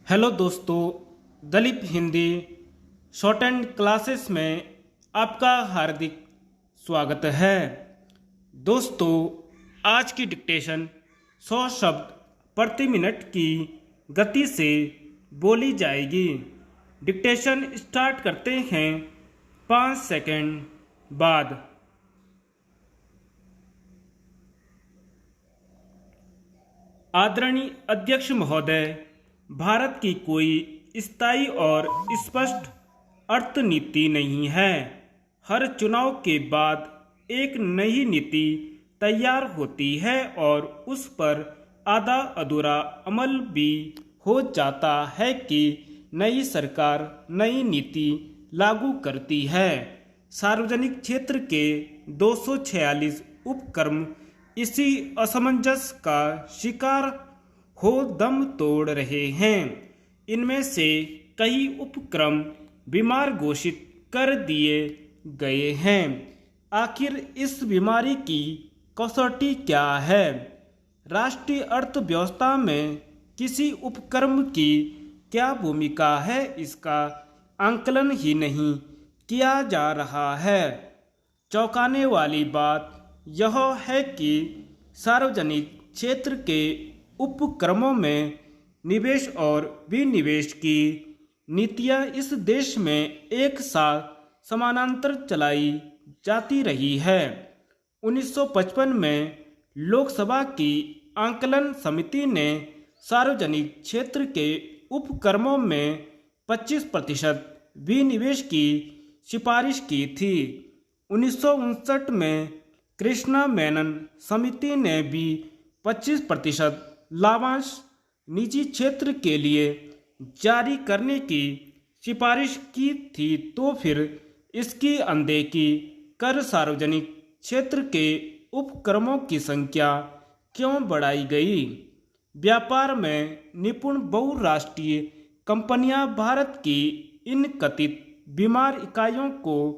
Hello दोस्तों, Dalip Hindi shorthand classes में आपका हार्दिक स्वागत है। दोस्तों, आज की डिक्टेशन 100 शब्द प्रति मिनट की गति से बोली जाएगी। डिक्टेशन स्टार्ट करते हैं 5 सेकंड बाद। आदरणीय अध्यक्ष महोदय, भारत की कोई स्थायी और स्पष्ट अर्थ नीति नहीं है। हर चुनाव के बाद एक नई नीति तैयार होती है और उस पर आधा अधूरा अमल भी हो जाता है कि नई सरकार नई नीति लागू करती है। सार्वजनिक क्षेत्र के 246 उपक्रम इसी असमंजस का शिकार हो दम तोड़ रहे हैं। इनमें से कई उपक्रम बीमार घोषित कर दिए गए हैं। आखिर इस बीमारी की कसौटी क्या है? राष्ट्रीय अर्थव्यवस्था में किसी उपक्रम की क्या भूमिका है, इसका आंकलन ही नहीं किया जा रहा है। चौंकाने वाली बात यह है कि सार्वजनिक क्षेत्र के उपक्रमों में निवेश और विनिवेश की नीतियां इस देश में एक साथ समानांतर चलाई जाती रही है। 1955 में लोकसभा की आंकलन समिति ने सार्वजनिक क्षेत्र के उपक्रमों में 25% विनिवेश की सिफारिश की थी। 1959 में कृष्णा मेनन समिति ने भी 25% लाभांश निजी क्षेत्र के लिए जारी करने की सिफारिश की थी, तो फिर इसकी अनदेखी कर सार्वजनिक क्षेत्र के उपक्रमों की संख्या क्यों बढ़ाई गई? व्यापार में निपुण बहुराष्ट्रीय कंपनियां भारत की इन कथित बीमार इकाइयों को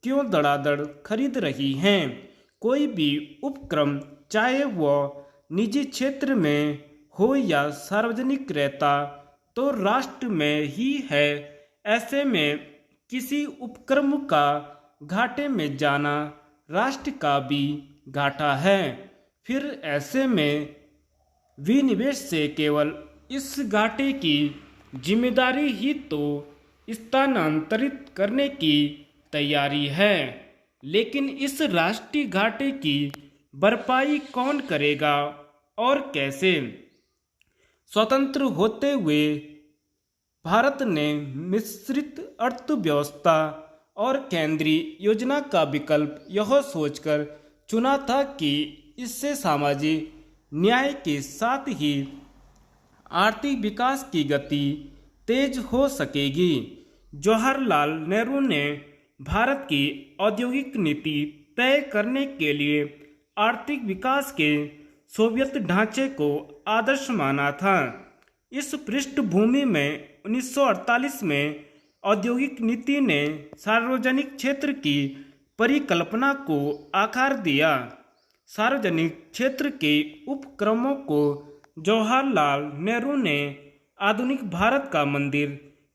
क्यों धड़ाधड़ खरीद रही हैं? कोई भी उपक्रम, चाहे वह निजी क्षेत्र में हो या सार्वजनिक, रहता तो राष्ट्र में ही है। ऐसे में किसी उपक्रम का घाटे में जाना राष्ट्र का भी घाटा है। फिर ऐसे में विनिवेश से केवल इस घाटे की जिम्मेदारी ही तो स्थानांतरित करने की तैयारी है। लेकिन इस राष्ट्रीय घाटे की भरपाई कौन करेगा और कैसे? स्वतंत्र होते हुए भारत ने मिश्रित अर्थव्यवस्था और केंद्रीय योजना का विकल्प यह सोचकर चुना था कि इससे सामाजिक न्याय के साथ ही आर्थिक विकास की गति तेज हो सकेगी। जवाहरलाल नेहरू ने भारत की औद्योगिक नीति तय करने के लिए आर्थिक विकास के सोवियत ढांचे को आदर्श माना था। इस पृष्ठभूमि में 1948 में औद्योगिक नीति ने सार्वजनिक क्षेत्र की परिकल्पना को आकार दिया। सार्वजनिक क्षेत्र के उपक्रमों को जवाहरलाल नेहरू ने आधुनिक भारत का मंदिर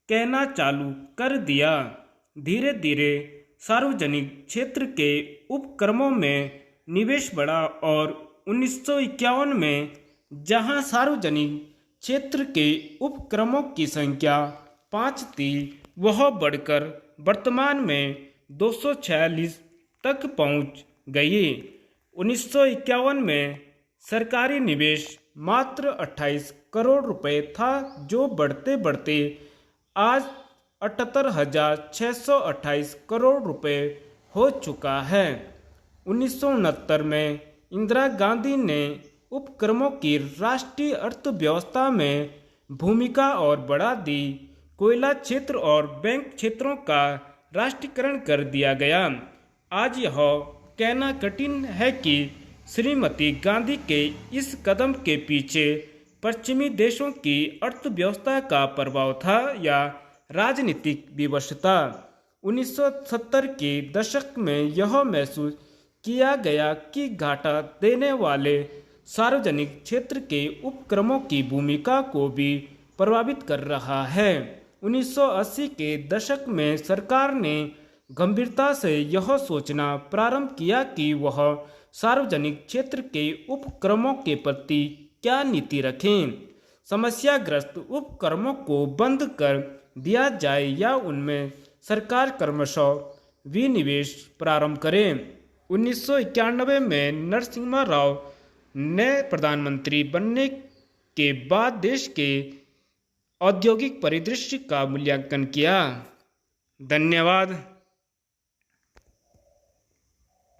कहना चालू कर दिया। धीरे धीरे सार्वजनिक क्षेत्र के उपक्रमों में निवेश बढ़ा और 1951 में जहां सार्वजनिक क्षेत्र के उपक्रमों की संख्या 5 थी, वह बढ़कर वर्तमान में 246 तक पहुंच गई। 1951 में सरकारी निवेश मात्र 28 करोड़ रुपए था, जो बढ़ते बढ़ते आज 78,628 करोड़ रुपए हो चुका है। 1969 में इंदिरा गांधी ने उपक्रमों की राष्ट्रीय अर्थव्यवस्था में भूमिका और बढ़ा दी। कोयला क्षेत्र और बैंक क्षेत्रों का राष्ट्रीयकरण कर दिया गया। आज यह कहना कठिन है कि श्रीमती गांधी के इस कदम के पीछे पश्चिमी देशों की अर्थव्यवस्था का प्रभाव था या राजनीतिक विवशता। 1970 के दशक में यह महसूस किया गया कि घाटा देने वाले सार्वजनिक क्षेत्र के उपक्रमों की भूमिका को भी प्रभावित कर रहा है। 1980 के दशक में सरकार ने गंभीरता से यह सोचना प्रारंभ किया कि वह सार्वजनिक क्षेत्र के उपक्रमों के प्रति क्या नीति रखें। समस्याग्रस्त उपक्रमों को बंद कर दिया जाए या उनमें सरकार क्रमशः विनिवेश प्रारंभ करे। 1991 में नरसिम्हा राव ने प्रधानमंत्री बनने के बाद देश के औद्योगिक परिदृश्य का मूल्यांकन किया। धन्यवाद।